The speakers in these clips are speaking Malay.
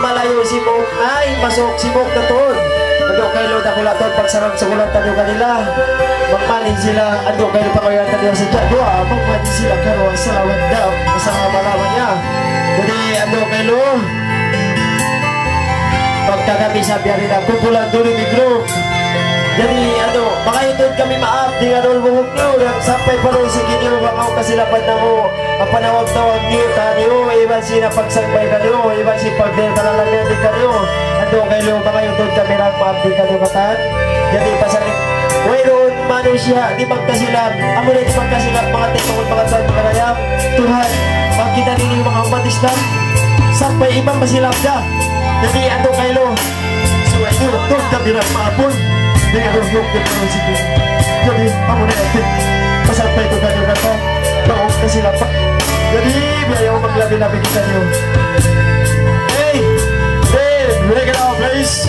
Malayo si Mok ay masok si Mok na ton. Ando kay Lord ako laton pagsarang sa ulan tanyo kanila. Magmanin sila ando kay pangayan tanyo sa Jadwa. Magmanin sila karon sa lawan daw sa malawan niya. Jadi ando kay Lord. Pagkagabi sa biyarin na kumpulan dulo ni group. Jadi ano, makayutod kami maap di nga doon buhok nyo. Sampai pa rin sa kinyo, mga kasilapan na mo. Mapanawag-tawag niyo kanyo, iban si napagsambay kanyo, iban si pagdel kalalagyan di kanyo. Ando kayo, makayutod kami lang maap di kanyo katan. Jadi pasanin, wayroon mano siya, di magkasilap. Amo na di magkasilap, mga tekong mga tawag mga rayang. Tuhan, pagkita nili mga umat Islam, sampai imam masilap ka. Jadi ando kayo, so ayun, doon kami lang maapon. Dengan rukuk ke dalam situ. Jadi kamu nanti sampai itu kan kata mau kasih lapak. Jadi biaya umat lebih kita ni. Hey, break it out please.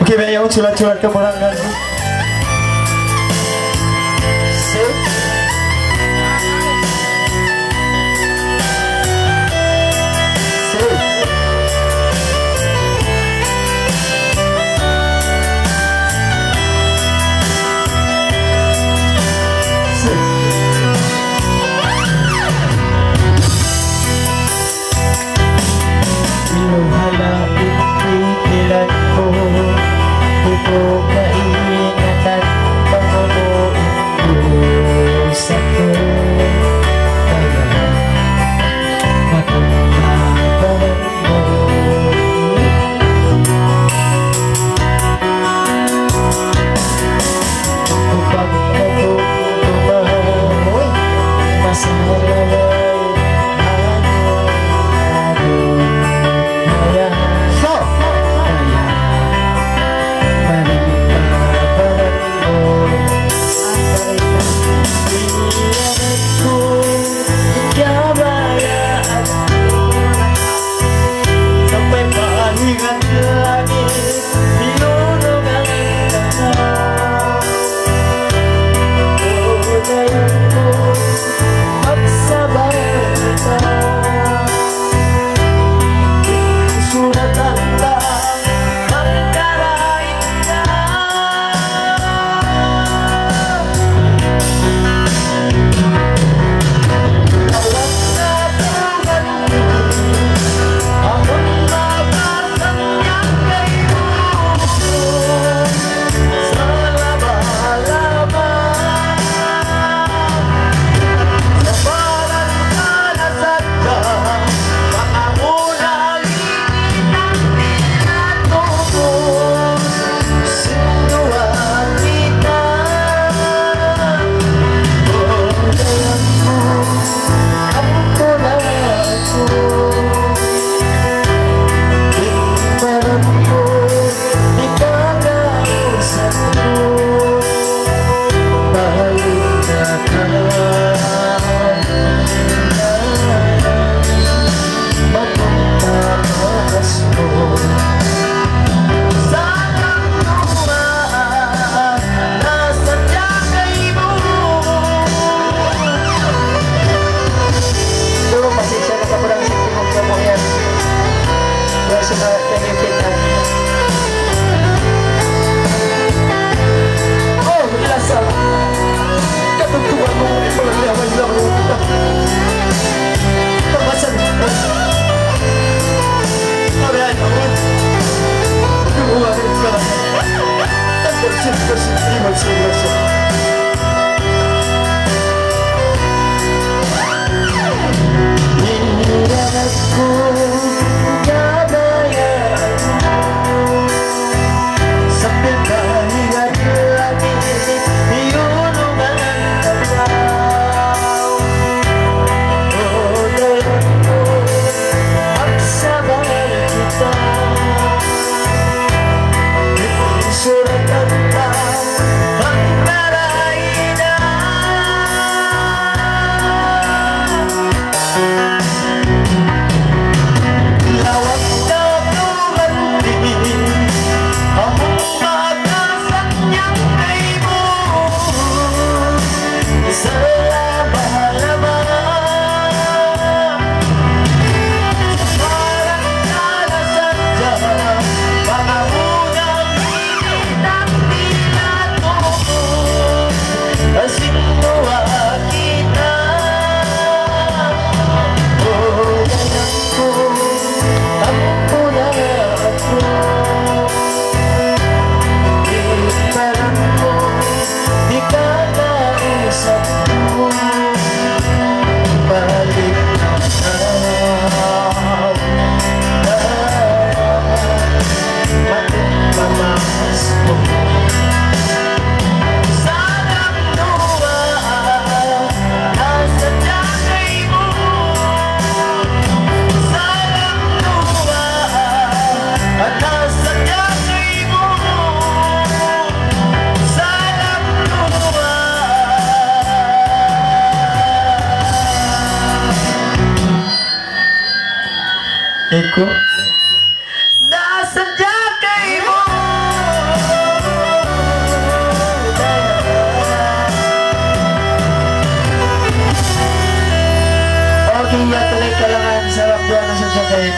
Okay, biaya sulat-sulat kemurangan.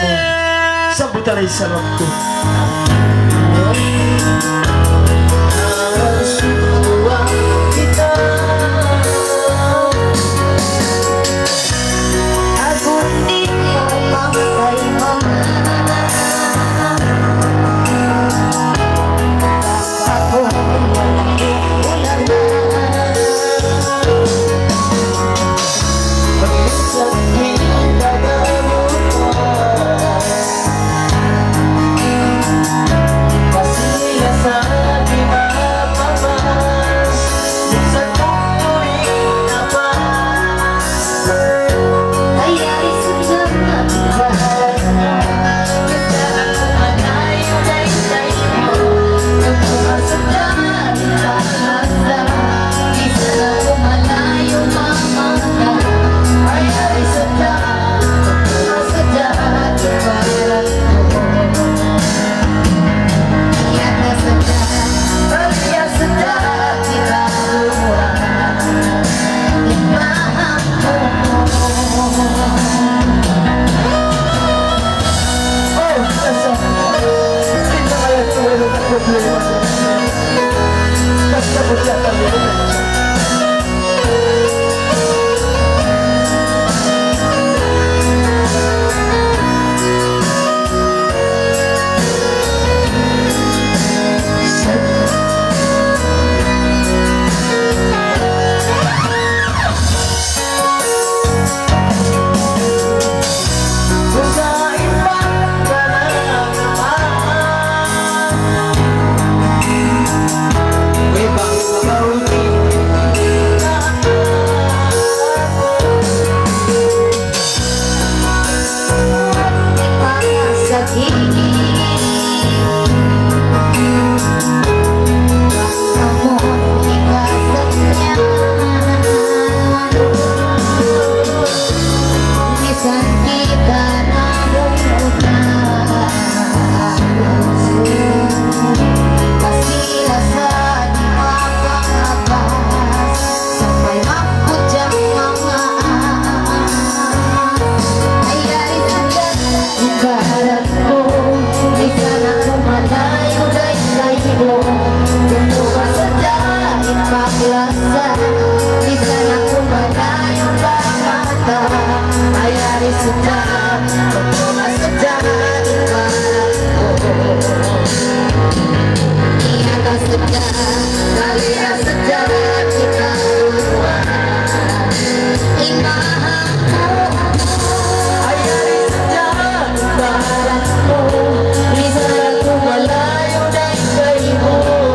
mo. Sambutan ay sarap ko. Malayo dahil kayo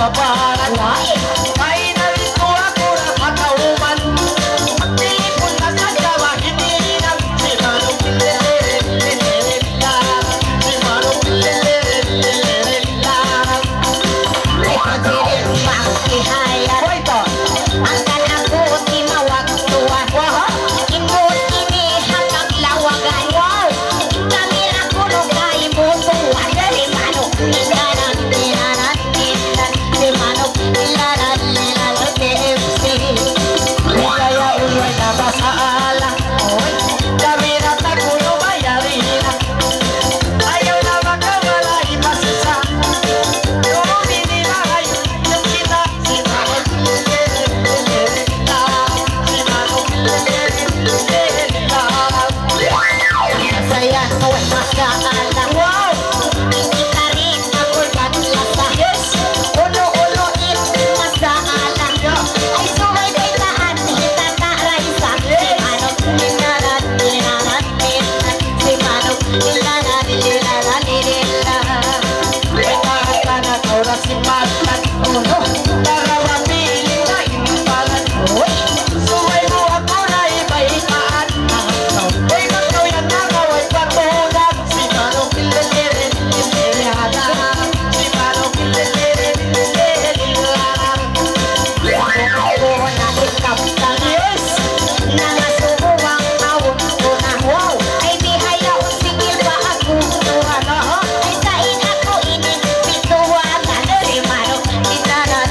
kabaran. Ay nalito ako na katauman. Pagtilipon na sa jawa, hindi nang si Manong Pililirililarang. Si Manong Pililirililarang. Ay pagdirin makihayat. Ang kanabot ni mawagtuan. Imot ini hatag lawagan. Kamera ko no kay butuan. Si Manong Ilaran, Ilaran, Ilaran. Si Manong Ilaran, Ilaran, TFC. Kaya ulay na ba sa alang? Kami na tagulo bayarin na. Ayaw na makawala ipasisa. Yung hindi na ngayon yung kita. Si Manong Pililirililarang. Si Manong Pililirililarang. Masaya ko ay masaalang. Hindi ka rin ako'y maglasa. Ulo-uloin masaalang. Ay sumay kay taan, hitataray sa si Manong Ilaran, Ilaran, Ilaran. Si Manong Ilaran, Ilaran, Ilaran. May ka na kauras si Matan. Para mapiling na impalan. Suway mo ako na ibaitaan. Ay magkawin na kaway patunan. Si Manong Pililirililarang. Si Manong Pililirililarang. Ako na ikaptan. Nangasubuang awon ko na. Ay di hayaon sige pa ako tuhan. Ay sain ako ini pituwanan. Si Manong Ilaran,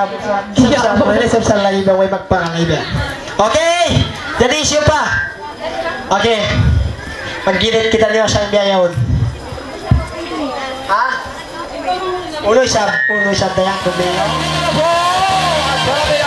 sab. Iya, boleh sab lagi bang way magpanganay ba. Okay. Jadi siapa? Okay. Paggilit kita niyo sa biyayahon. Ha? Uno siya tayang kumbaya. Sampai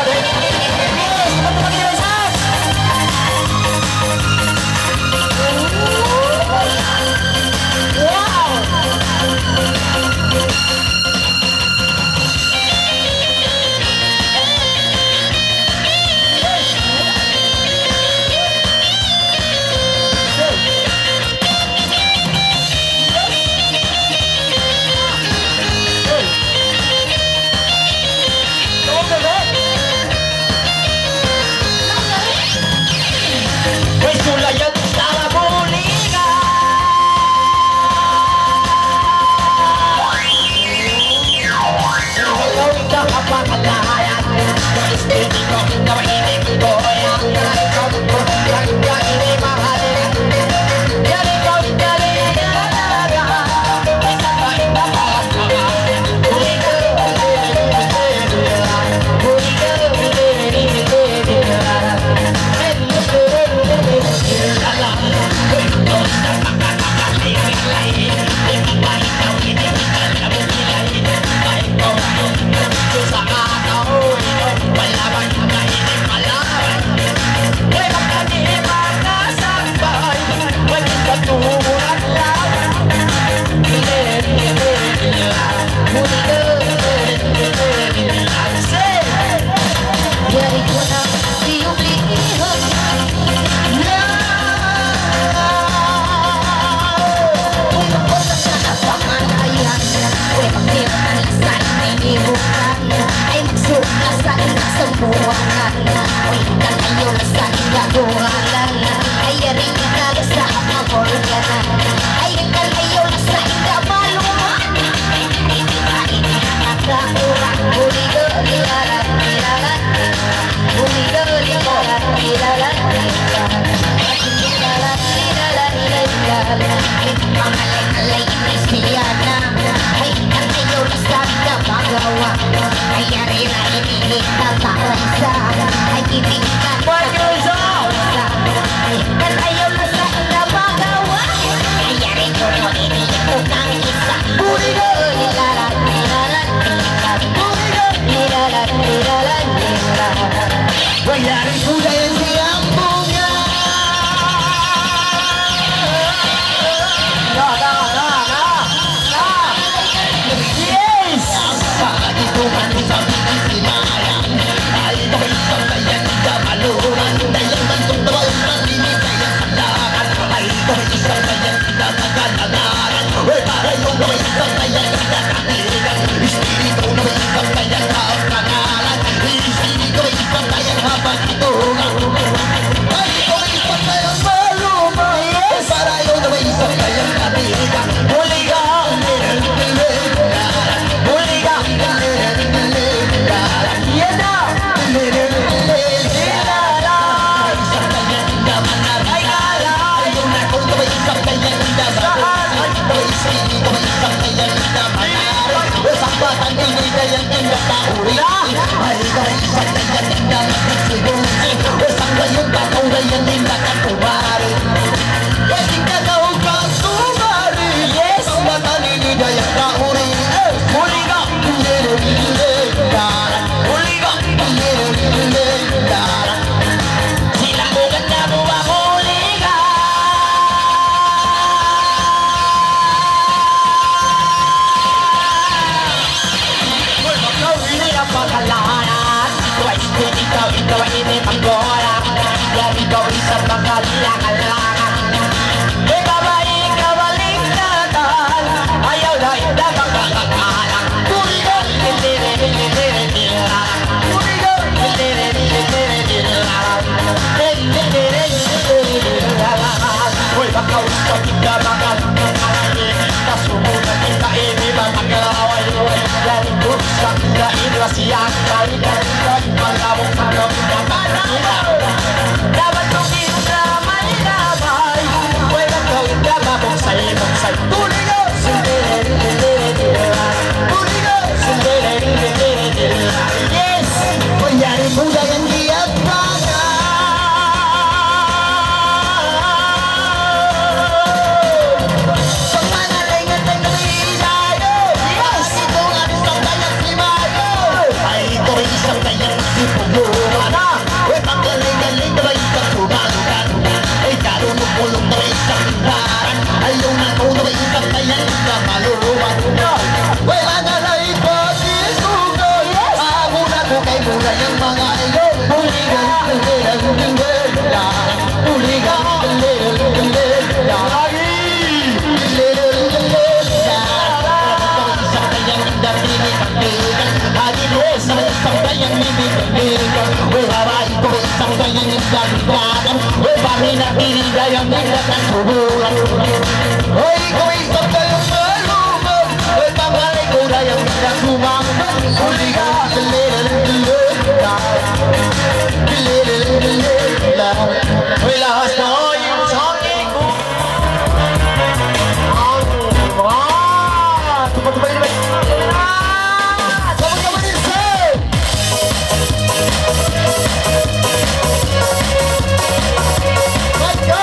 yang tindakan hubungan. Oi kau isap dalam melumur, berbangai kuda yang tidak kumang. Kuliga gelera, gelera. Oi lahas na yung talking. Tupa-tupa ini. Sama-sama ni say. Let's go.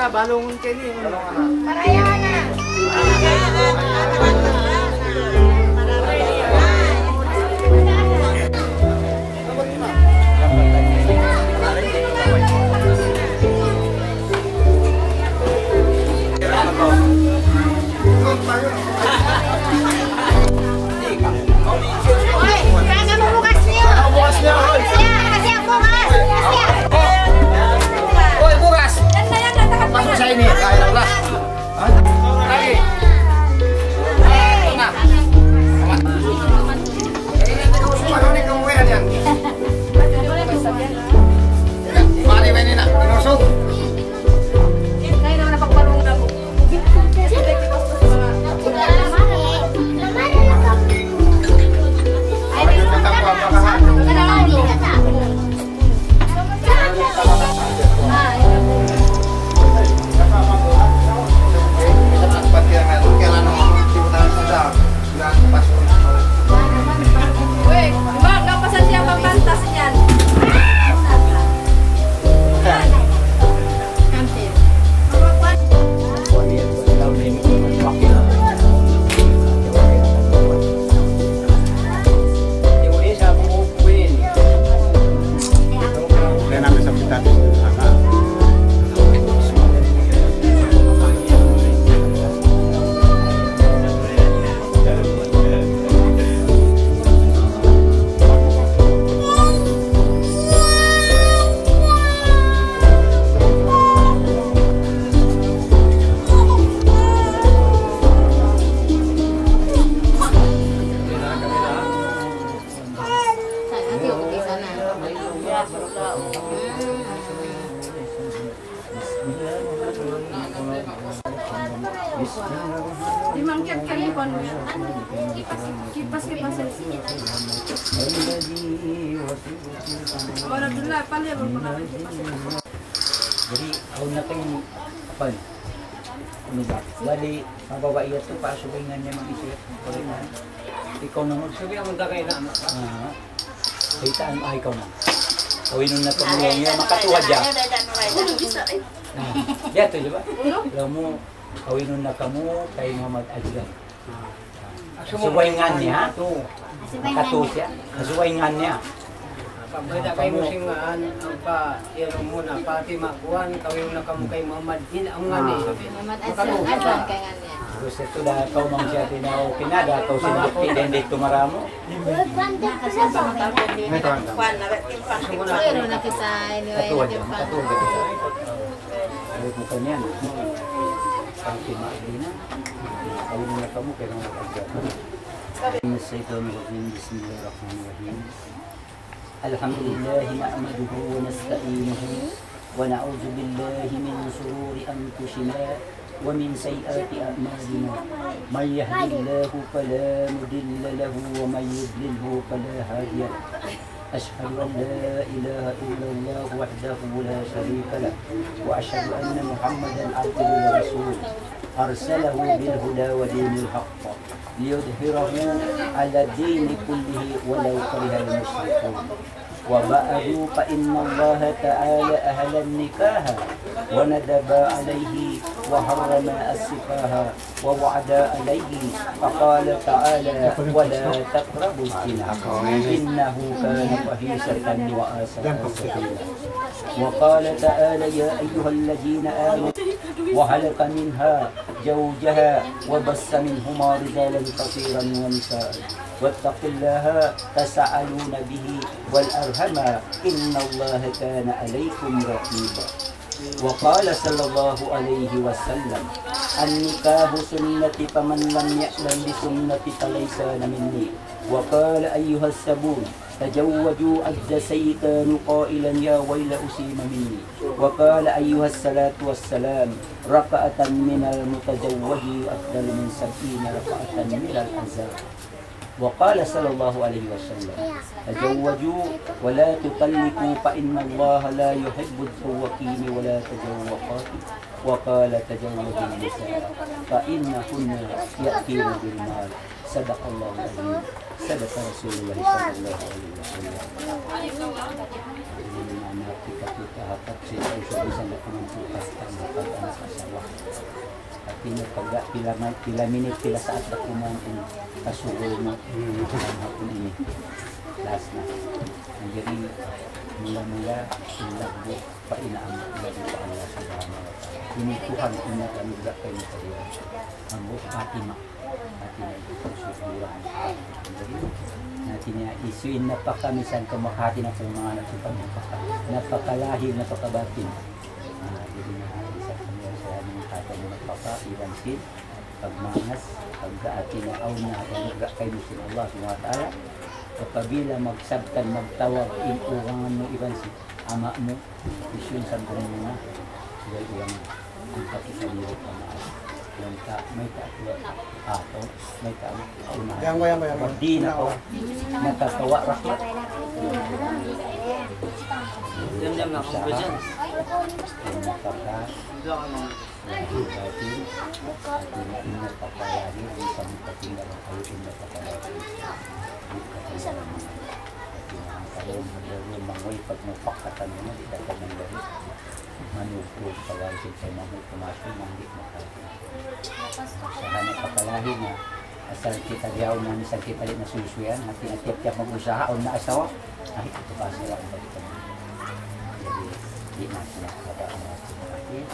Balong kini. Parayahan na. Oy, kaya mo bukas niyo. Bukas niyo. Kasi ang bukas. Oy, bukas. Yan na yan, natakat Masuk saya ini, kaya lah. Lagi. kon kipas-kipas. Orang dulu apa dia berpengalaman. Jadi kau nak tengok apa ni? Ini bali ang babae ito pa subingan niya mag-isip. Ikaw naman sabi ang magkakay na. Kaitaan ay ikaw na. Kawin nun na tumulong niya makatuwa dyan. Ya to, di ba? Alam mo, kawin nun na kamo kay Muhammad Ajlan. Kasuwaingan niya. Katusya. Kasuwaingan niya. Pagkada kay mo singaan ang pa iyong muna pati makuan kawin na kamo kay Muhammad din ang ngani. Muhammad Aslan kay ngani. Terus itu dah kau mangsia tinau pinada kau sendiri dan di tumaramo. Pero na kita anyway. Betul. Kalau bukan nian. Pasti mak dina. Kau nak kamu kena nak kerja. Bismillahirrahmanirrahim. Alhamdulillah nahmaduhu wa nasta'inuhu wa na'udzu billahi min shururi anfusina ومن سيئات أعمالنا من يهد الله فلا مضل له ومن يضلله فلا هادي له أشهد أن لا إله إلا الله وحده لا شريك له وأشهد أن محمدا عبده ورسوله أرسله بالهدى ودين الحق ليظهره على الدين كله ولو كره المشركون وبعد فإن الله تعالى أهل النكاح وندب عليه وحرم السفاح ووعد عليه فقال تعالى ولا تقربوا الزنا إنه كان فحيشة وآسى سبيلا وقال تعالى يا أيها الذين آمنوا وهلك منها زوجها وبث منهما رجالا كثيرا ونساء واتقوا الله تساءلون به والأرحم إن الله كان عليكم رقيبا وقال صلى الله عليه وسلم النكاح سنتي فمن لم يعلم بسنتي فليس مني وقال أيها السبون تزوجوا عز الشيطان قائلا يا ويل أسيم مني وقال أيها الصلاة والسلام ركعة من المتزوج أفضل من 70 ركعة من العذاب وقال صلى الله عليه وسلم تزوجوا ولا تطلقوا فإن الله لا يحب الزواقين ولا تزوقات وقال تزوجوا النساء فإنهن يأتين بالمال صدق الله العظيم صدق رسول الله صلى الله عليه وسلم kita harap kita bisa mengumpulkan anak asawa artinya pila minit pila saat dokumen ini kasulul mo hapon ini last na jadi mula-mula ilago pa inaamak ilago pa Allah subhanahu wa ta'ala ini Tuhan ingat kami juga kayo sa Diyo ang Fatima itu susuran jadi natin isuin napakamisan kamakati na kung mga napakalahi, napakabatin jadi isa kami sa aming tatay na napaka-iwansin pagmangas, pagkaati na aw na pagka kay Musin Allah SWT kapabila magsabtan, magtawag inurangan mo iwansin ama mo isyun sa buong mo na dahil ilang ang pakisalirit na maas yung may ato may unahan di na ako natatawa rahmat Jam-jam na akong presyon. pag mapakatan mo di ka ng lahi manupro pagawin sa mga pumasok na hindi makakita sa hanap pakalahi na asal kita diyaw na misal kita rin nasusuyan at tinatip-tip mag-usaha o na asawa ay ito pa sila ang balikan jadi di na sila kabaan na sinakin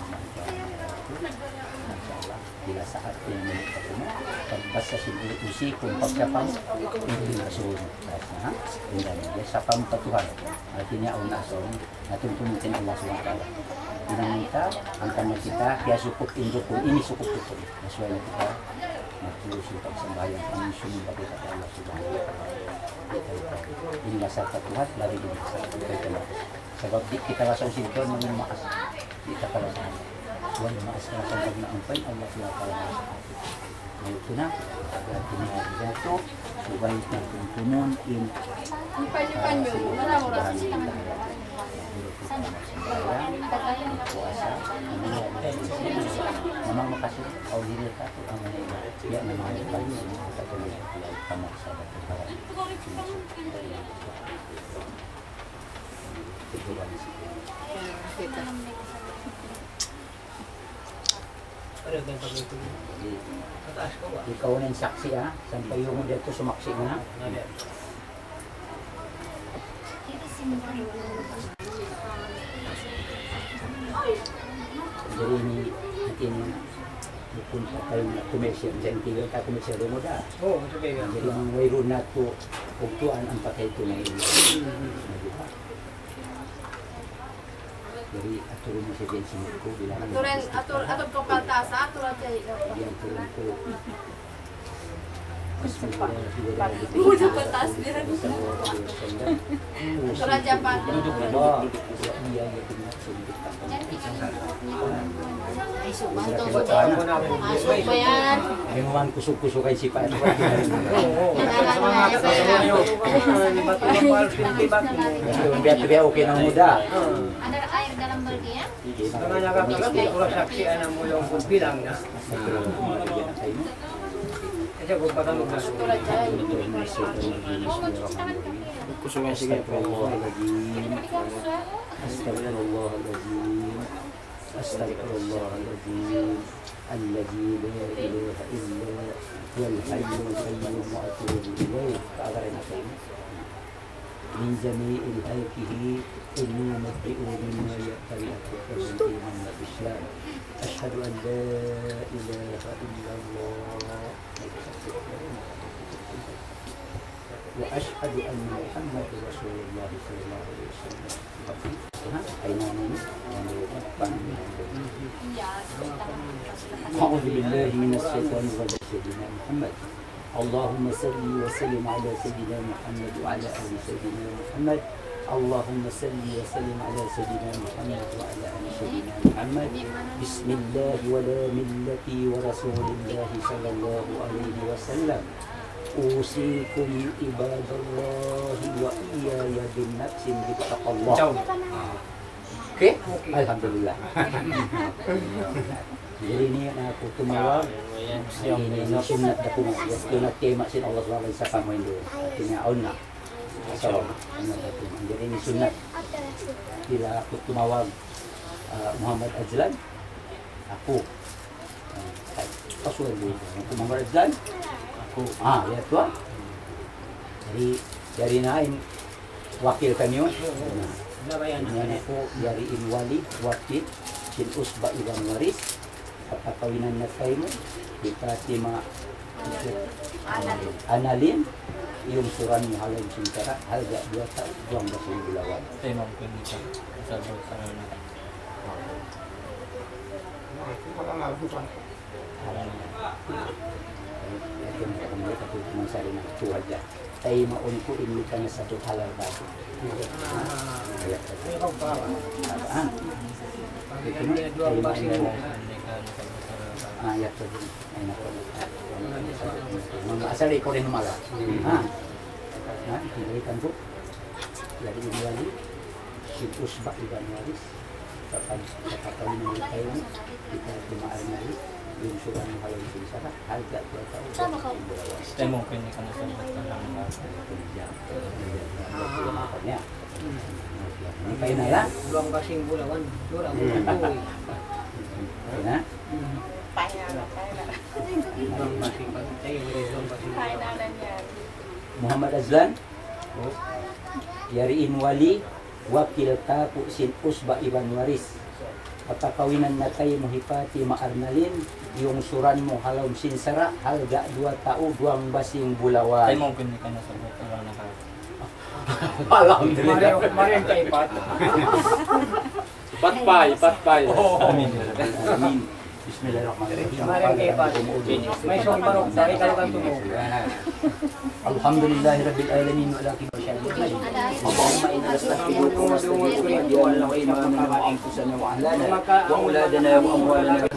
bila saat ini ketemu terbasa sendiri usi pun pagkapang itu nasunod dan dia sapam Tuhan artinya Allah nasunod natin tumutin Allah SWT dinamita ang tanong kita kaya sukop indukun ini sukop itu nasuway kita naglusi pagsambayan ang sunod bagi kata Allah SWT inilah sa Tuhan lagi din sa kaitan sebab kita rasa usinton ng makas kita kalasan Tuhan maas ka sa pag-naampay Allah SWT ito na Pagkatinya jatuh, subay na tuntunon in Panyo-panyo, wala mo rin. memang makasih audio satu amal ya memang ada banyak kita boleh kamu sahabat para itu dari situ. Ikaw na yung saksi sampai yung dito sumaksi mo na. Jadi ini mungkin pupunta kayo na commercial, dyan tigil ka commercial mo da. Oo, sabi ka. Jadi ang mayroon na to, pagtuan ang patay ito na yun. Jadi aturin mo si Bensin ko bilang Atur ko patasa, atur at yan turin ko. Udah patas, biar Raja Pati. Iya, ya benar Masuk pa yan. Memang kusuk-kusuk ay sipa. Biar oke nang muda. Ada air dalam bagian? Mga nakapagkakit, kurang saksiyan na mo yung bilang na. Kasi kung pa kami masuk. Kusungan sige Astagfirullahaladzim. Astagfirullahaladzim. Astagfirullahaladzim. Alladzi la ilaha illa huwal hayyul qayyum wa atubu ilaih. Kaagarin natin. Min jami'il halqihi inni nabbi'u mimma ya'tari'atu qasdiman wa islam. Ashhadu an la ilaha illallah. وأشهد أن محمد رسول الله صلى الله عليه وسلم. أعوذ بالله من الشيطان الرجيم. سيدنا محمد اللهم صل وسلم على سيدنا محمد وعلى آل سيدنا محمد. اللهم صل وسلم على سيدنا محمد وعلى آل سيدنا محمد. بسم الله ولا ملتي ورسول الله صلى الله عليه وسلم. أوصيكم عباد الله وإياي بالنفس بتقوى الله. Oke? Alhamdulillah. Jadi ini aku tumawag. Ini sunat na po. Sunat tema sin Allah SWT sa kamoy do. Tinaon na. So, jadi ini sunat. Bila aku tumawag Muhammad Azlan. Aku. Kasuan do. Muhammad Azlan. Ya tuan. Jadi dari nain wakil kami. Ini aku dari Inwali wakil sin Usba Iwan Waris. Pagkakawinan na kayo di Fatima Analin yung suran mo halang sintara halga 2 taon buwang basing bulawan. Tayo magpunta sa sarana. Tayo maun ko ini ka na sa halal bago. Ayat tu, asal ikut yang malah. Diberikan tu dari Inwali, si Usba Iwan Waris, kata menyukai ini kita cuma Arnali, yung suran halal sinsara, harga 2 taon. Stay mo kini kana sa makanya. Ini kayo na lang. Buang basing bulawan. Durang Na? Muhammad Azlan Yariin Wali Wakil Tapu Sin Usba Iwan Waris. Patakawinan na tayo Muhipati Maarnalin yung suran mo halom sinsara halga 2 tao 2 basing bulawan. Tayo mungkin ka na sa sarana ka. Alhamdulillah. Maring kaipat. Patpay. Amin. Bismillahirrahmanirrahim. Kemarin kay Pat, may siyang barok sa ikaw kang tumuo. Alhamdulillahirabbil alamin wa ala kulli syai'in qadir. Allahumma inna nastaghfiruka wa nastaghfiruka wa na'udzu bika min anfusina wa ahlana wa auladana wa amwalana wa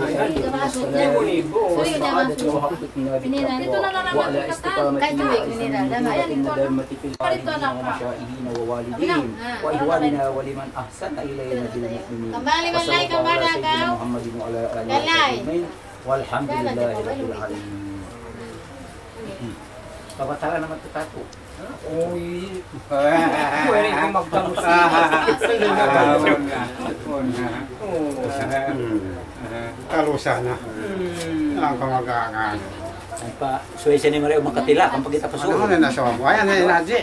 ولمن أحسن إلينا بالمؤمنين وصلى الله على سيدنا محمد وعلى آله وصحبه والحمد لله رب العالمين. Pagkatala naman ito tato. Uy. Pwede ko magkamusta. Talo sana. Ang kamag-aangan. Ay pa, suway siya ni Mario makatila kung pagkita pa Ano na nasa mo? Ayan na inaji.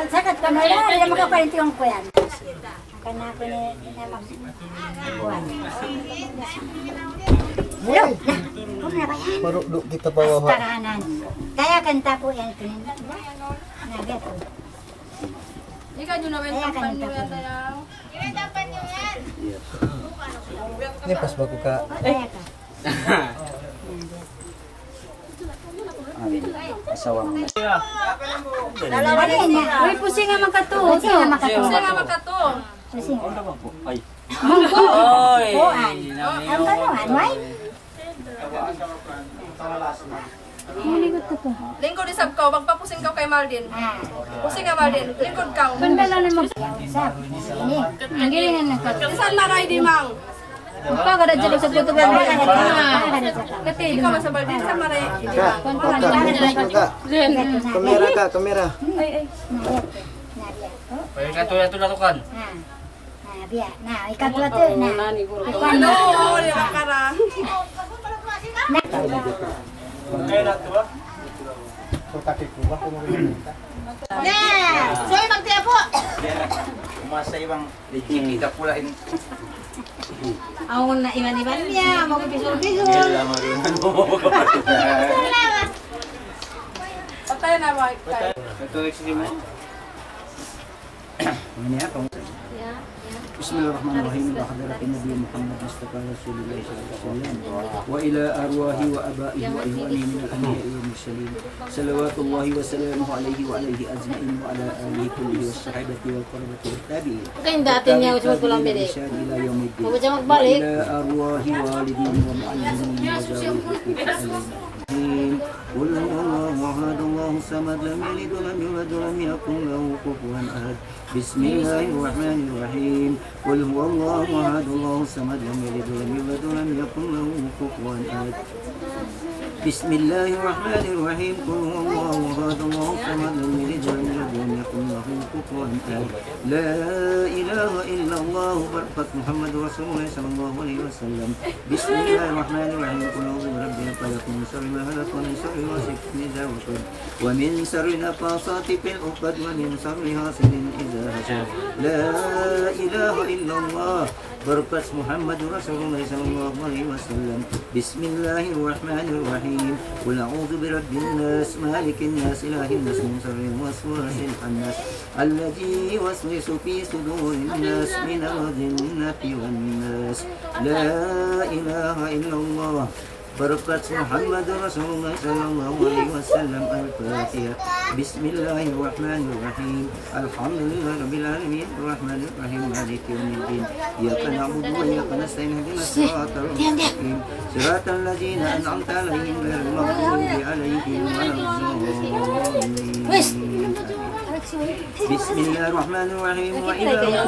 Sakit ka na yan, hindi makapalintiyon ko yan. Kana ko ni magkuhan. Hello, kung na ba yan? Marudok kita bawa. Astaranan. Kaya kanta po yan. Naga po. Ikaw nyo naman Kaya tampan nyo kanta yan. Ini pas baku ka. Kaya ka. asawa mo. Dalawa rin na. Uy, pusing nga magkato. Pusing nga makato. Pusing nga magkato. Pusing. Ay. Mungko. Oy. Kuan. Ang kanuan, why? Maligot ko to. Lingkod isab ka, magpapusing ka kay Maldin. Pusing nga Maldin, lingkod ka. Bandala na mag-usap. Ini. Ang gilingan na ka. Isan maray di mang. Upa ka na dyan sa tutugan mo. Kati, ikaw man sa Maldin, isan maray di mang. Kamera ka, kamera. Pwede ka tuya na tukan. Biya. Nah, ikat dua tu. Nah. Ano, di ba kara? Nah, soy magtiapo. Umasa ibang kita pula ini. Ako na iwan-iwan niya, magpisul-pisul. Patay na ba? Ito next mo. Ini apa? Bismillahirrahmanirrahim. Wa hadratin Nabi Muhammad Mustafa Rasulullah sallallahu alaihi wasallam wa ila arwahi wa abaihi wa ihwani min al-anbiya'i wal mursalin. Salawatullahi wa salamuhu alaihi wa alaihi ajma'in wa ala alihi kullihi was sahabati wal qurabati wat tabi'in. Kain dati niya usod ko lang bili. Ila yaumiddin. Huwag siya magbalik. Ila arwahi walidin wa mu'allimin wa zawjihi. قل هو الله احد الله الصمد لم يلد ولم يولد ولم يكن له كفوا احد بسم الله الرحمن الرحيم قل هو الله احد الله الصمد لم يلد ولم يولد ولم يكن له كفوا احد بسم الله الرحمن الرحيم قل هو الله احد الله الصمد لم يلد ولم يولد ولم يكن له كفوا احد لا اله الا الله بركة محمد رسول الله صلى الله عليه وسلم بسم الله الرحمن الرحيم قل اعوذ برب الفلق من شر ما خلق ومن شر غاسق اذا وقب ومن شر النفاثات في العقد ومن شر حاسد اذا حسد لا اله الا الله بركة محمد رسول الله صلى الله عليه وسلم بسم الله الرحمن الرحيم قل أعوذ برب الناس مالك الناس إله الناس من شر الوسواس الخناس الذي يوسوس في صدور الناس من الجنة والناس لا إله إلا الله بركة محمد رسول الله صلى الله عليه وسلم الفاتحة بسم الله الرحمن الرحيم الحمد لله رب العالمين الرحمن الرحيم مالك يوم الدين إياك نعبد وإياك نستعين اهدنا الصراط المستقيم صراط الذين أنعمت عليهم غير المغضوب عليهم ولا الضالين بسم الله الرحمن الرحيم وإذا الله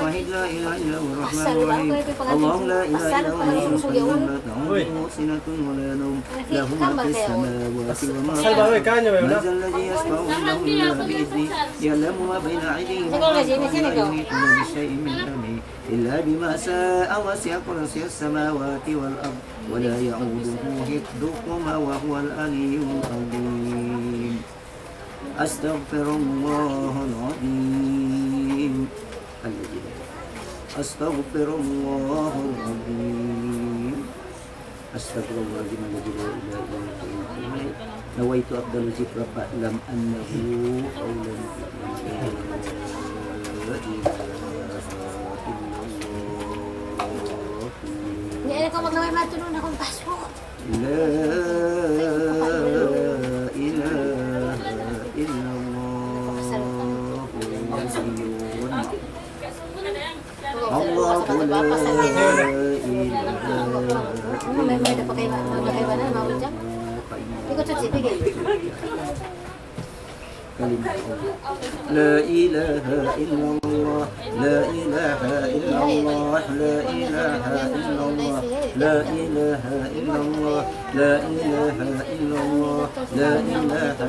واحد لا إله إلا هو الرحمن الرحيم الله لا إله إلا هو الحي القيوم لا تأخذه سنة ولا نوم له ما في السماوات وما في الأرض من ذا الذي يشفع عنده إلا بإذنه يعلم ما بين أيديهم ولا يحيطون بشيء من علمه إلا بما شاء وسع كرسيه السماوات والأرض ولا يعوده حفظهما وهو العلي العظيم أستغفر الله العظيم أستغفر الله العظيم أستغفر الله الذي لا إله إلا هو نويت أفضل ذكر فاعلم أنه قولا Ini ada kau maglaway matulog na kong passport. لا إله إلا الله الله لا May ada pakai mana mau ucap? Ikut cuci pergi. كلمة لا إله إلا الله لا إله إلا الله لا إله إلا الله لا إله إلا الله لا إله إلا الله لا إله إلا الله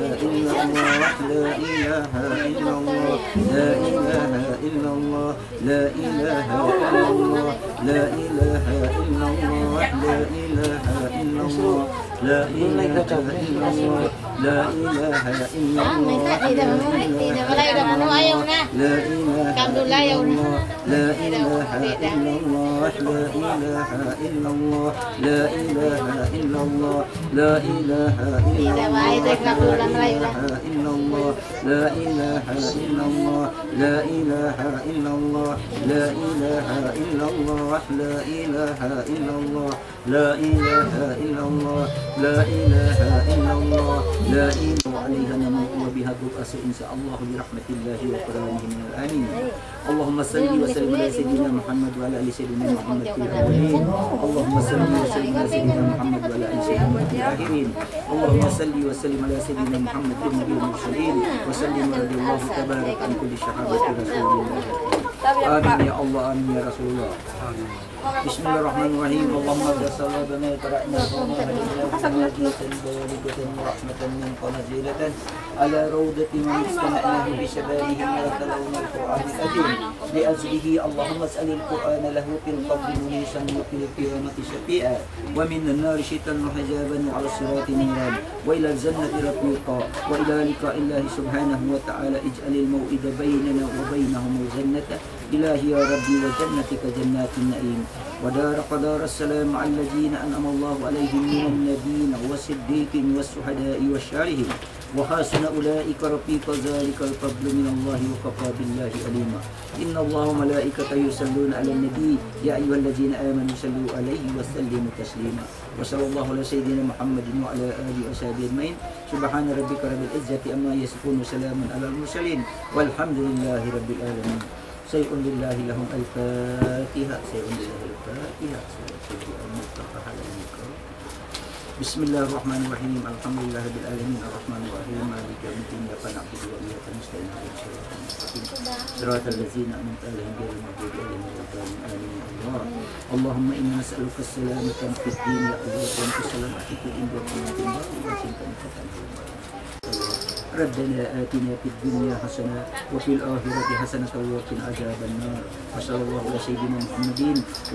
لا إله إلا الله لا إله إلا الله لا إله إلا الله لا إله إلا الله لا إله إلا الله لا إله إلا الله لا إله إلا الله Tidak mulai dah mau ayam na. لا إله Alhamdulillah ya Allah. لا إله إلا الله لا إله إلا الله لا إله إلا الله لا إله إلا الله لا إله إلا الله لا إله إلا الله لا إله إلا الله لا إله إلا الله لا إله إلا الله لا إله إلا الله لا إله عليها نموت وبها تبأس إن شاء الله برحمة الله وكرامه من الآمين اللهم صل وسلم على سيدنا محمد وعلى آل سيدنا محمد في الأولين اللهم صل وسلم على سيدنا محمد وعلى آل سيدنا محمد في الآخرين اللهم صل وسلم على سيدنا محمد في النبي المرسلين وسلم رضي الله تبارك عن كل صحابة رسول الله آمين يا الله آمين يا رسول الله بسم الله الرحمن الرحيم اللهم اغفر صلاتنا وترحمنا ورحمة منك نزيلة على روضة من استمعناه بشبابه وتلون القرآن الكريم لأجله اللهم اسأل القرآن له في القبر منيسا وفي القيامة شفيعا ومن النار شتا وحجابا وعلى الصراط نيرا وإلى الجنة رفيقا وإلى لقاء الله سبحانه وتعالى اجعل الموعد بيننا وبينهم الجنة إلهي يا ربي وجنتك جنات النعيم ودار قدار السلام على الذين أنعم الله عليهم من النبيين والصديقين والشهداء والصالحين وحسن أولئك رفيق ذلك الفضل من الله وكفى بالله عليما إن الله وملائكته يصلون على النبي يا أيها الذين آمنوا صلوا عليه وسلموا تسليما وصلى الله على سيدنا محمد وعلى آله وصحبه أجمعين سبحان ربك رب العزة عما يصفون وسلام على المرسلين والحمد لله رب العالمين شيء لله لهم الفاتحة شيء لله الفاتحة بسم الله الرحمن الرحيم الحمد لله رب العالمين الرحمن الرحيم مالك يوم الدين إياك نعبد وإياك نستعين اهدنا الصراط المستقيم صراط الذين أنعمت عليهم غير المغضوب عليهم ولا الضالين آمين يا الله اللهم إنا نسألك السلامة في الدين يا الله وأنت السلامة في الدين ربنا آتنا في الدنيا حسنة وفي الآخرة حسنة وقنا عذاب النار وصلى الله على سيدنا محمد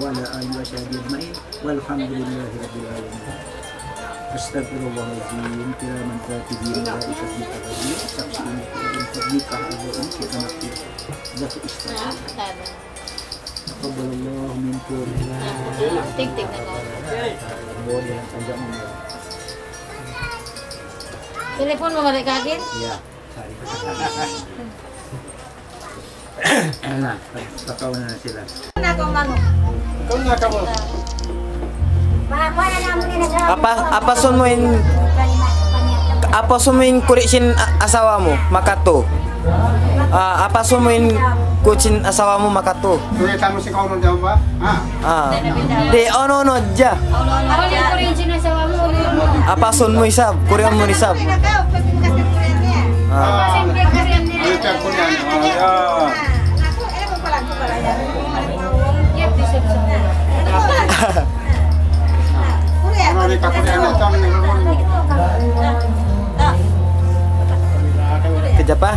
وعلى آله وصحبه أجمعين والحمد لله رب العالمين أستغفر الله العظيم كراما كاتبين ملائكة مقربين سبحان فضلك أعوذ kita nakti ذات استغفار تقبل الله منكم Tik-tik na ko. boleh panjang Telepon mo balik kaget? ya nah pakaw na sila Na ko manok. Ikaw na ka mo. Para naman nila sa Apa sumuin kurisin asawa mo makato? Apa sumuin kucin asawa mo makato? Tulitan mo si Kaunon dyan ba? Di ono ja. Ako yung kurinsin na sa mo. Apa sun mo isab? Kuryan mo isab. Siyempre kasi yan nila. pihak kuliah. Ya. Orang nikah kuliah macam ni. Kerja apa?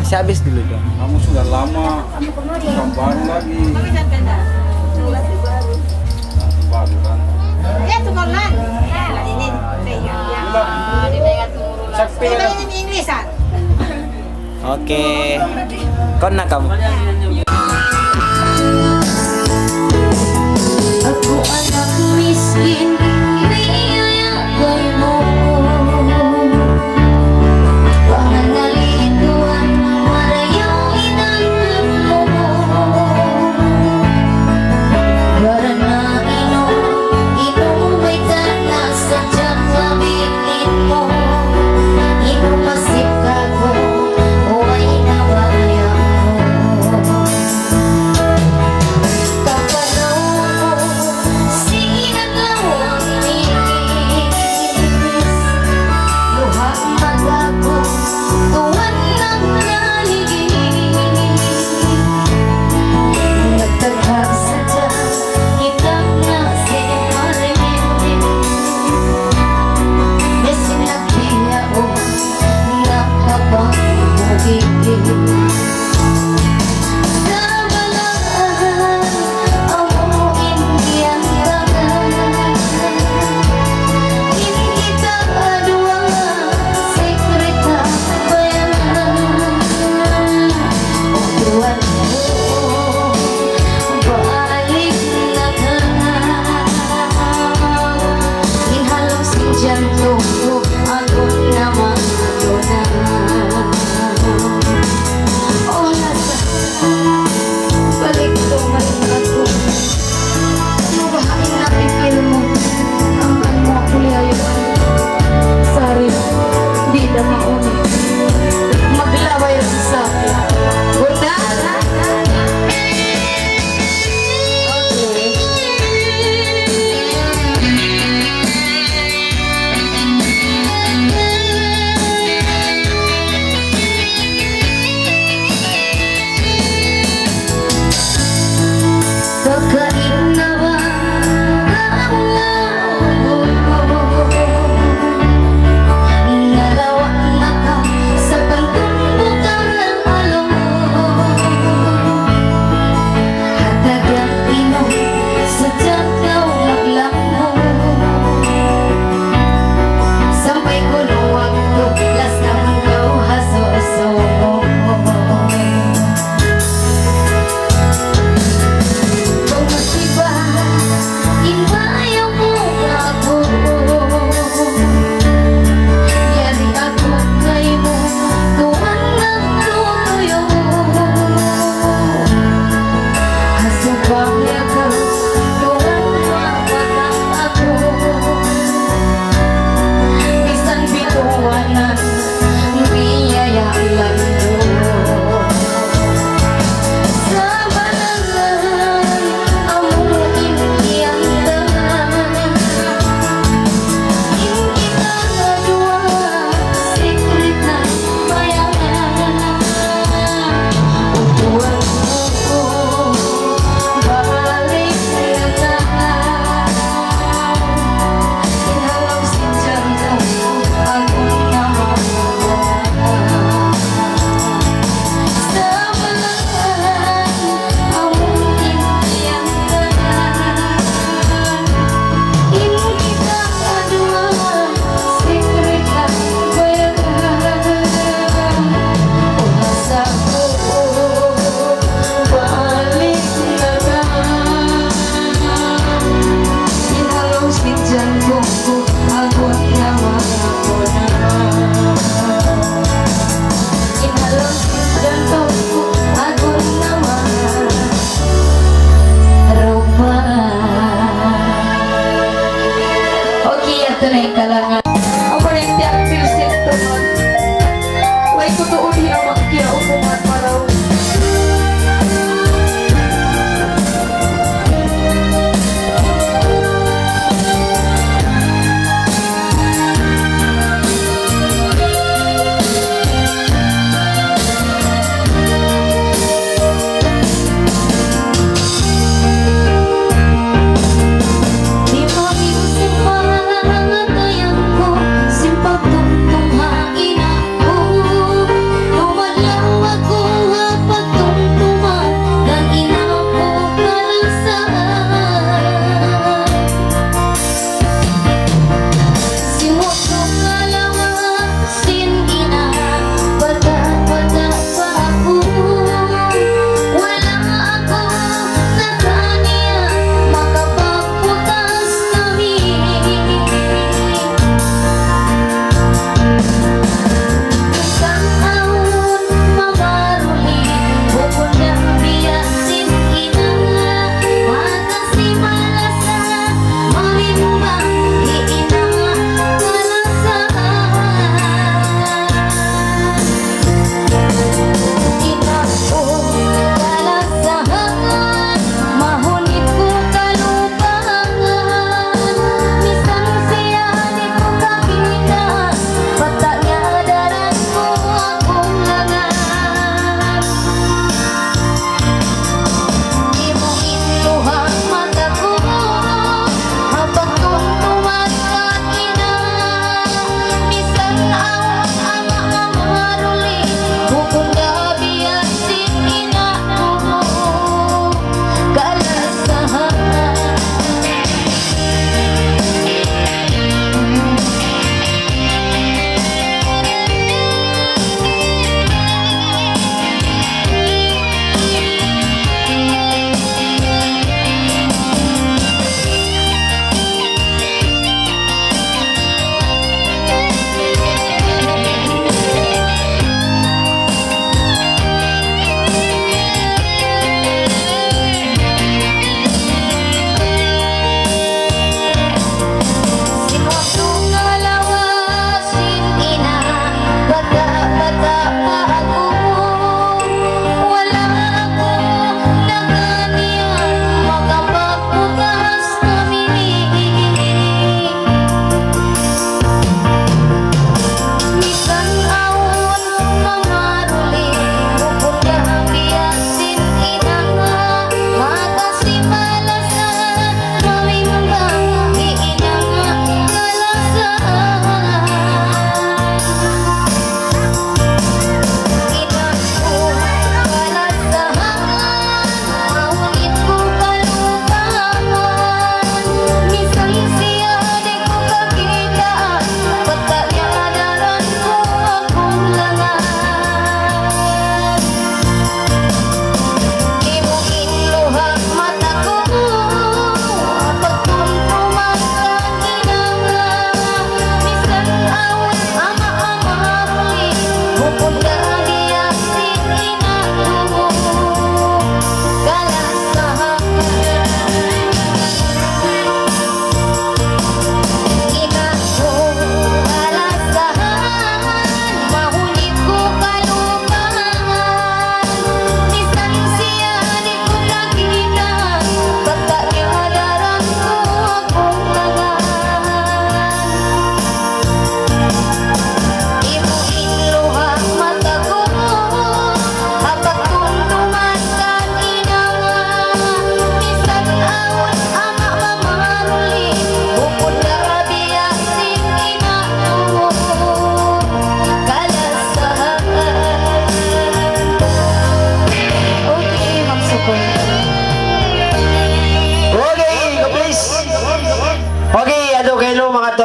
Masih habis dulu dong. Kamu sudah lama, bukan baru lagi. Baru kan. Oke. Kau nak kamu? Aku anak miskin, dia yang kaimu. Pangangalin Tuhan, marayaw inanmu. Karena ino may tanas sa tiyan mabitin mo. Ino masip ka ko, huwag nawayan mo.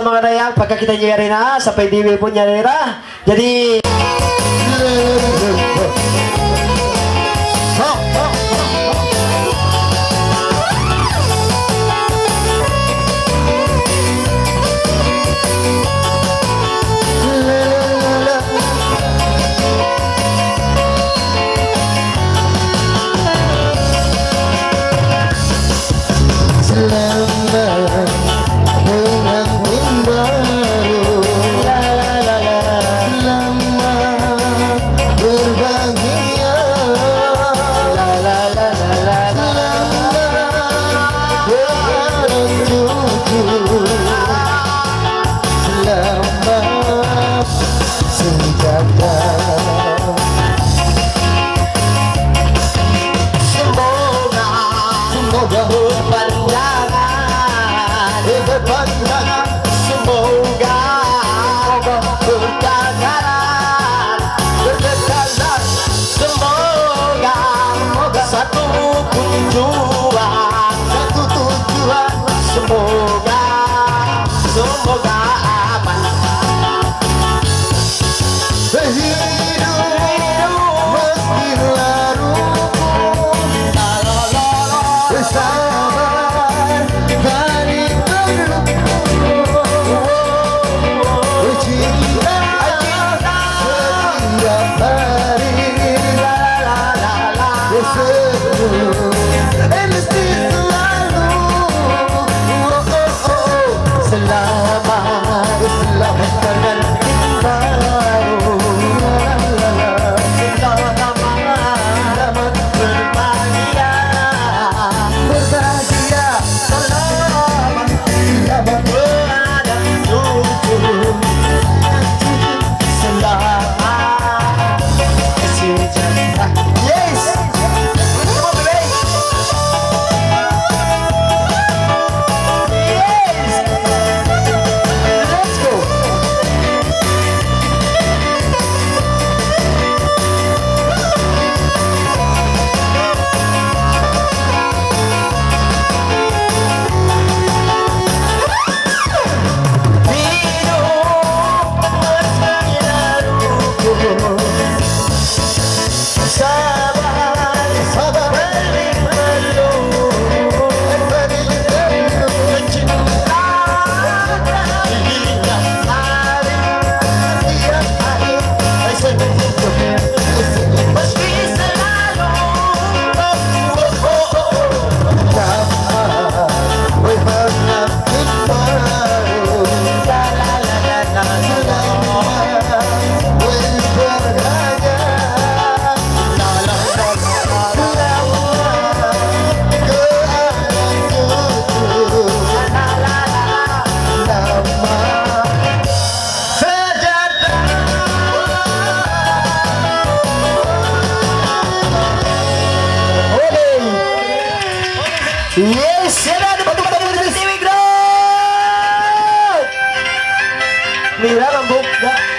mga dayang pagkakita nyo yari na sa paydiwi po niya nira. Jadi yes, yan na, batu-batu dari TV Ground. Mira ang buka.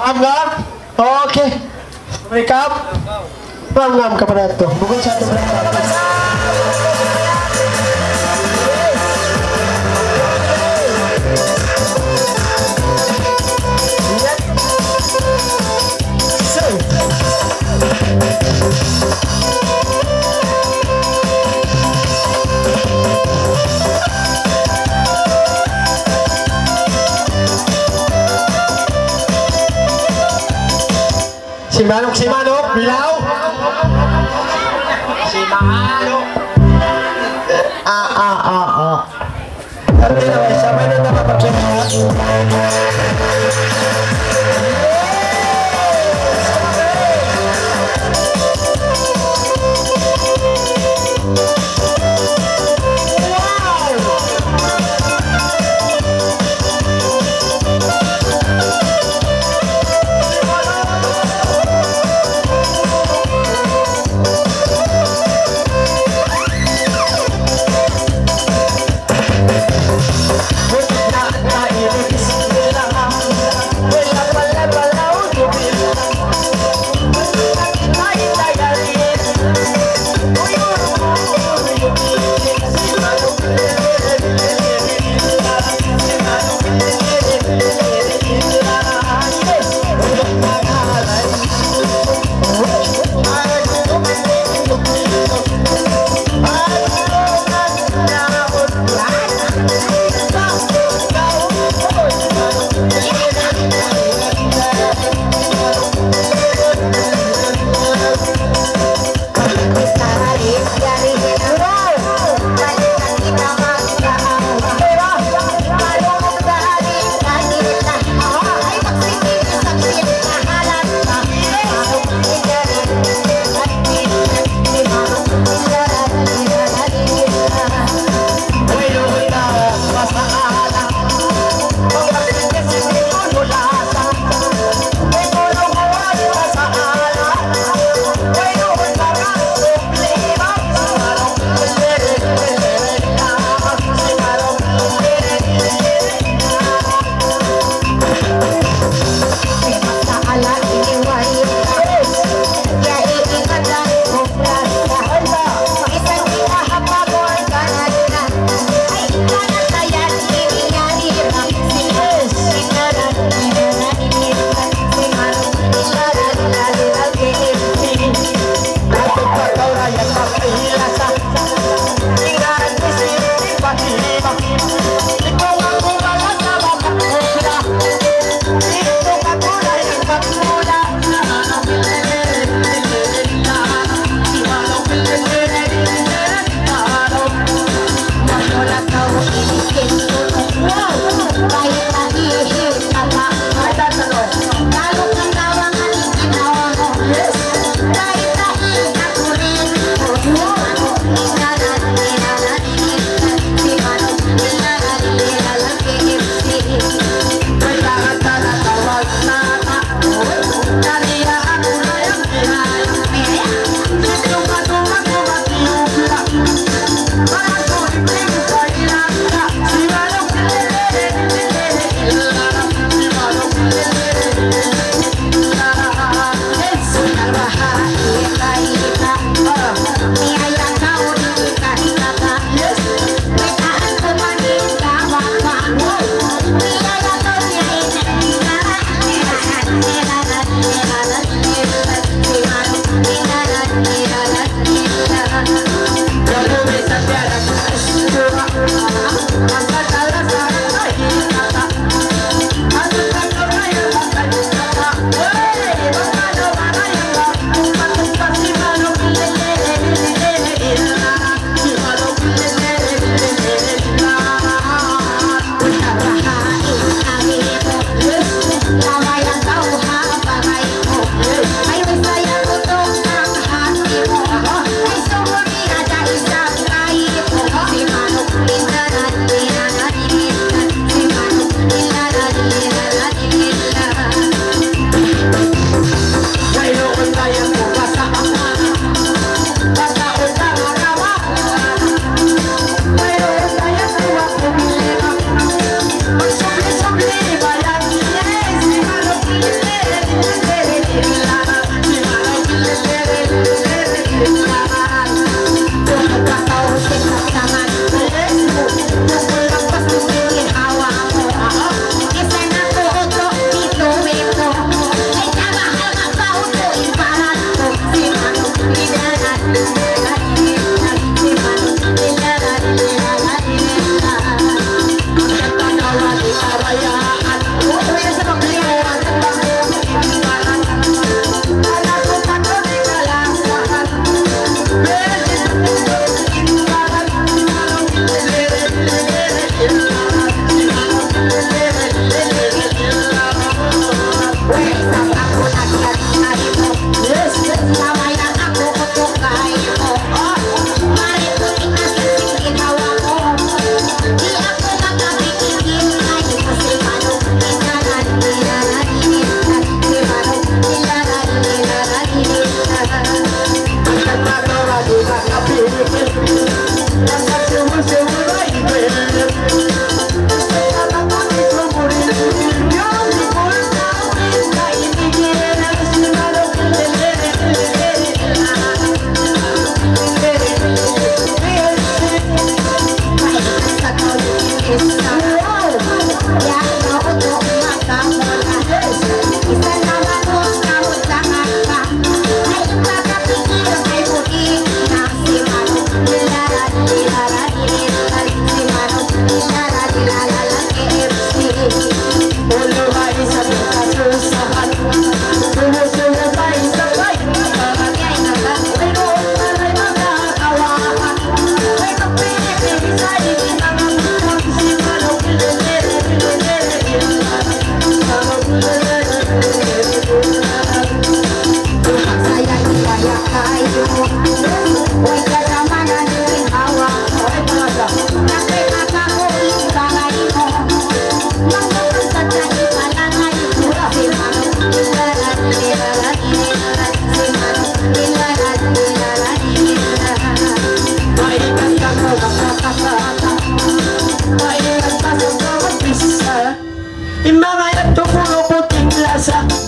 Ngam? Okay. Recap. Ngam ka pa na ito. Bukod sa ito. Si Manok, Bilaw. Si Manok. Tapi naman, sabay na nakapagkita. Wala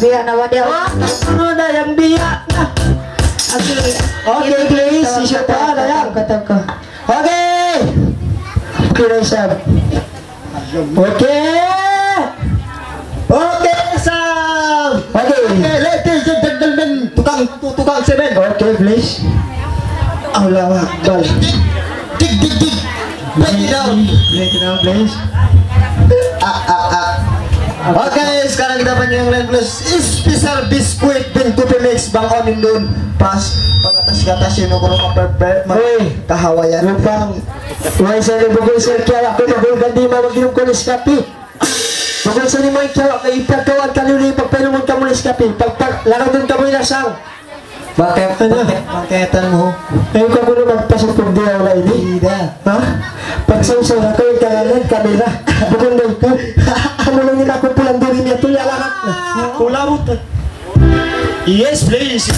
Biar nawa dia. Ano na yang biya na? Okay, please. Siya pa na yan. Kata ko. Okay. Okay, Sam. Okay. Okay, Sam. Okay. Ladies and gentlemen, tukang semen. Okay, please. Allah Akbar. Dig. Break it down. Break it down, please. Okay, sekarang kita panggil yang lain plus special biskuit bin tupi mix bang onin dun pas pangatas gatas yun ko ng kahawayan Lupang, may sa libugol sir kaya ako magulgan di mawag ko niskapi. Bukod sa lima ikaw, ay ipagkawan ka nyo rin pagpainuman ka mo niskapi. Laro din ka mo inasang. Bakit mo? Ngayon ka mo naman pasok kung di wala ini. Ha? Pagsawsaw na ko yung kangalan, kamera. Bukod na ito. Ano lang yun ako pulang doon niya ito, yalangat na. Kulabot. Yes, please.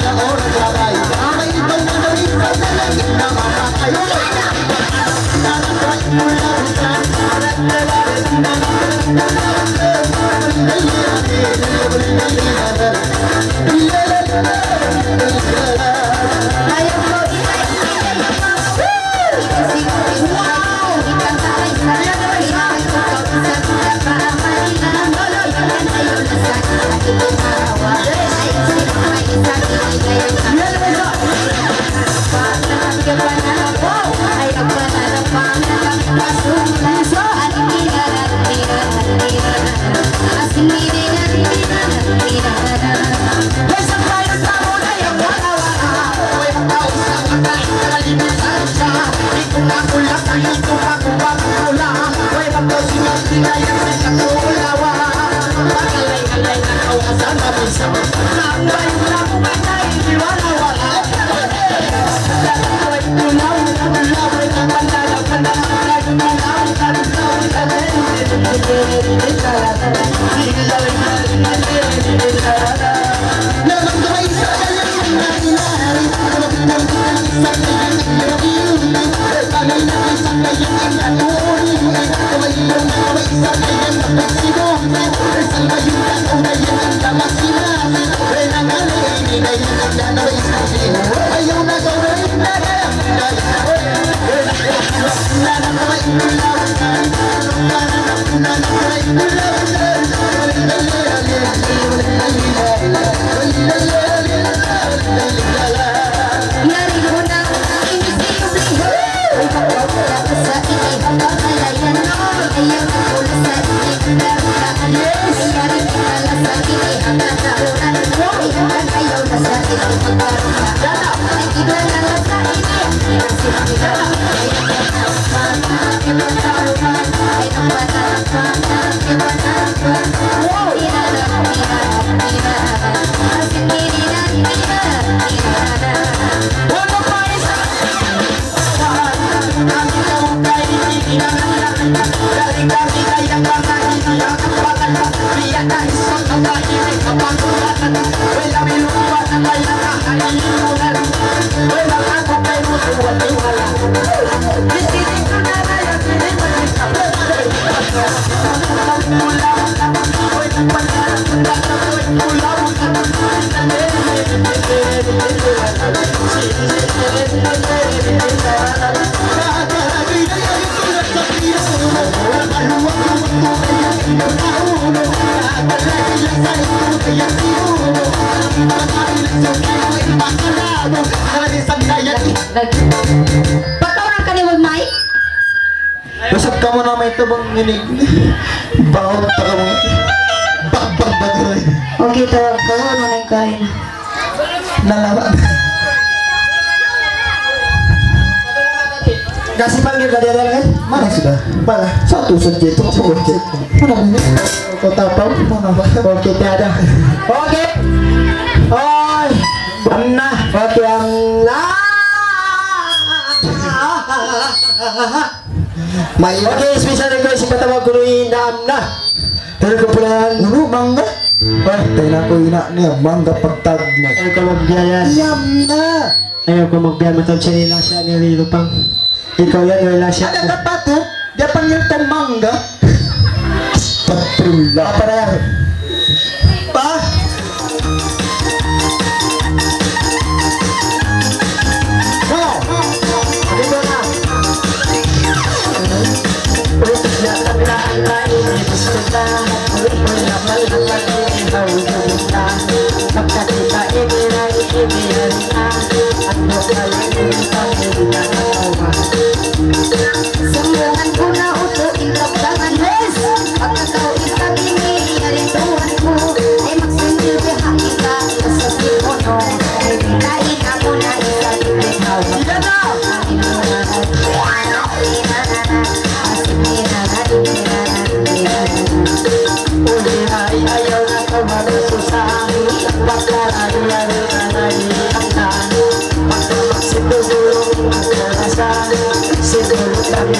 Orang Pagkawaran ka ni Wagmay? Usap ka mo naman ito bang nginig. Baon pa ka mo. Bagbag bagay. Okay, tawag ko. Ano na yung kain? Nalaman. Kasi panggil ka dia kan? Mana sudah? Mana? Satu saja itu apa ojek? Mana ini? Kau tahu mana? Oke, tiada. Oke. Oi. Anna, oke Anna. Mai. Oke, spesial request pertama guru Anna. Dari kumpulan Guru mangga. Wah, tena ko ina niya mangga pagtag na. Ayo kau magbiayan. Yam na. Ayo kau magbiayan matang chanila siya ni Lupang. Ikaw yan, wala siya. Ada dapat tuh. Dia panggil tong mangga. Patrula. Apa na yan? Pa. Dito na. Ulitin na taglaan na inipis ko na. Ulitin na malhalag ikaw pumunta. Pagkakita ibiran na. Ano kayo yung pangilinan Sembuhan ko na uto intok tangan mes. Pagkakaw isa bini yarin tuhan mo. Ay magsindir behang kita sa sipono. Ay bitayin ako na isa dibehaw. Sila na! Uli ay ayaw na kumagasusan. Pagkaralian na naliangkan. Pagkamak sinulong magkarasan. Sinulong kami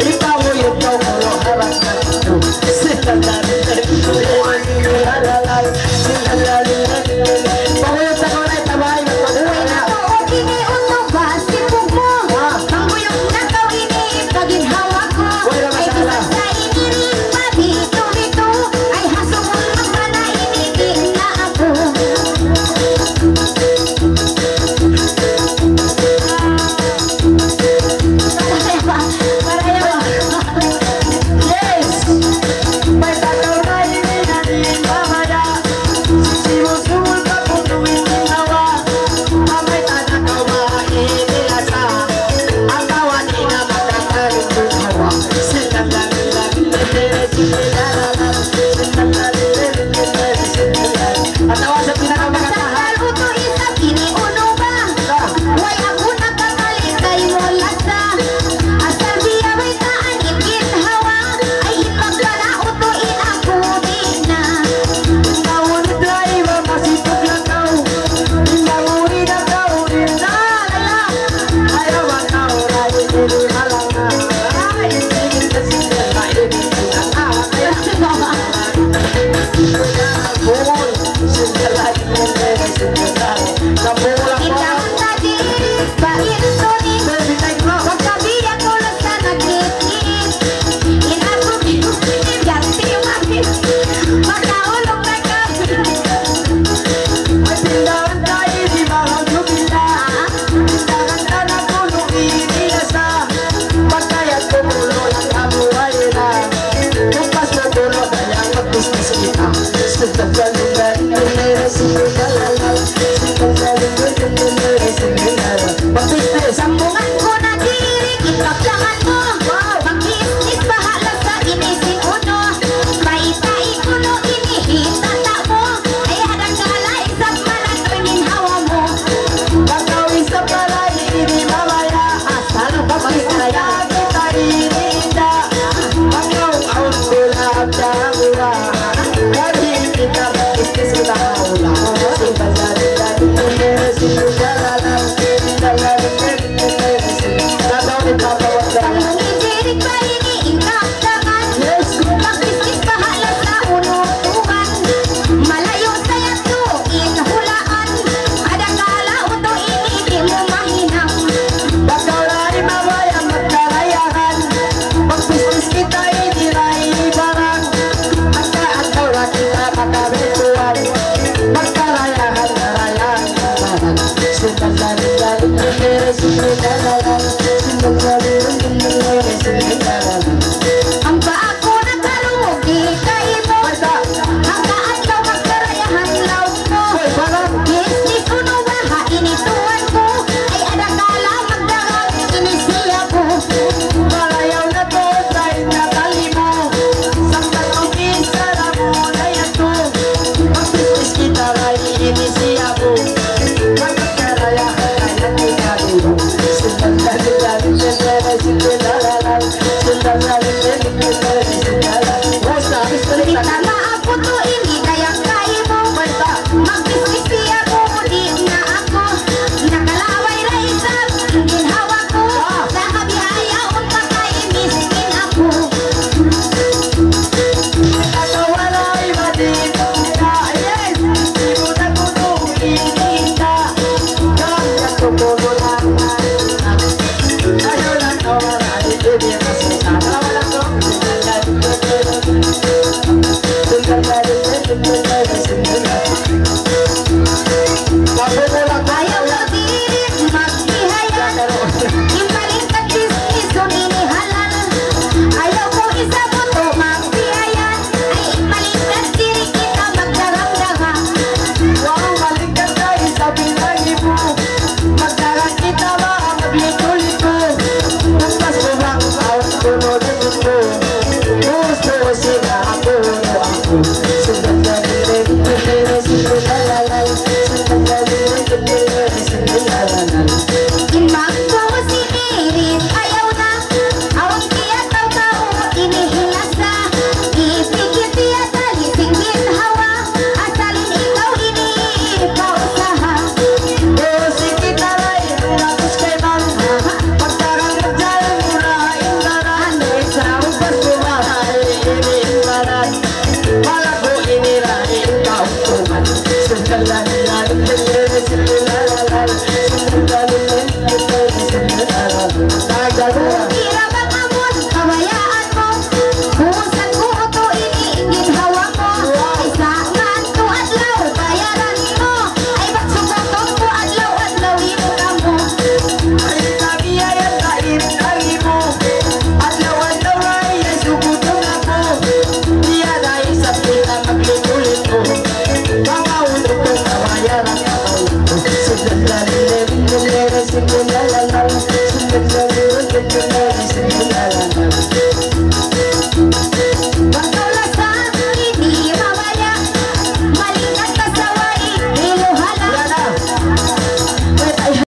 Ikaw Amba ako nakarugi kay mo hanggaan daw magkarayahan law mo. Business uno baha inituan ko ay adakala magdarang inisiya ko. Malayaw na to, tayo na kalimo. Samtal ang pisa na mo na yato. Mag-business kita ray inisiya ko. Magkarayahan ay natigado. Sundan na rin sindalalal. Sundan na rin sindalalal. Tama ako to hindi kaya kay mo. Mag-business siya ko di na ako. Nakalaway ra isang ginhawa ko. Sa kabihaya unta kay miskin ako. Walay madito ka, yes. Simulan ko nung ininda. Kaya tutulo lang ayaw lang nawala, hindi masita. Nawala ko, Ayaw na pilit magbihayan. Impaling ka business kung inihalal. Ayaw ko isa mo to magbihayan. Ay impaling ka diri kita magdarang-darang. wow, balikan tayo sa bilangin mo. Magdarang kita ba ang magliko-liko. Bukas mo bang bawat tunodin mo. Gusto sila ako ako. Sundan na rin sindalalal. Sundan na rin sindalalal. Imag ko sinirit ayaw na. Awang tiya tao inihilasa. Ipigil tiya talising ginhawa. Asalin ikaw iniipausaha. Dosi kita ray, lapos kay mangha. Pagdarang magdalang mura indaran. Sa upas bumahay, iniimbaran. Wala ko inirahin kautuman. Sundalan natin sindalalal. Sundalan natin sindalalal. Tira bang amon, kabayaan mo. Humusan ko ito iniingin hawa mo. Ay saan to adlaw, bayaran mo. Ay baksugaton ko adlaw-adlawin ka mo. Ay kabiyayan kain kari mo. Adlaw-adlaw ay sugutong ako. Diya dahil sa pita maglitulit ko. Makaulog ko kabayaran ako. Sundan na rin sindalalal. Sundan na rin sindalalal.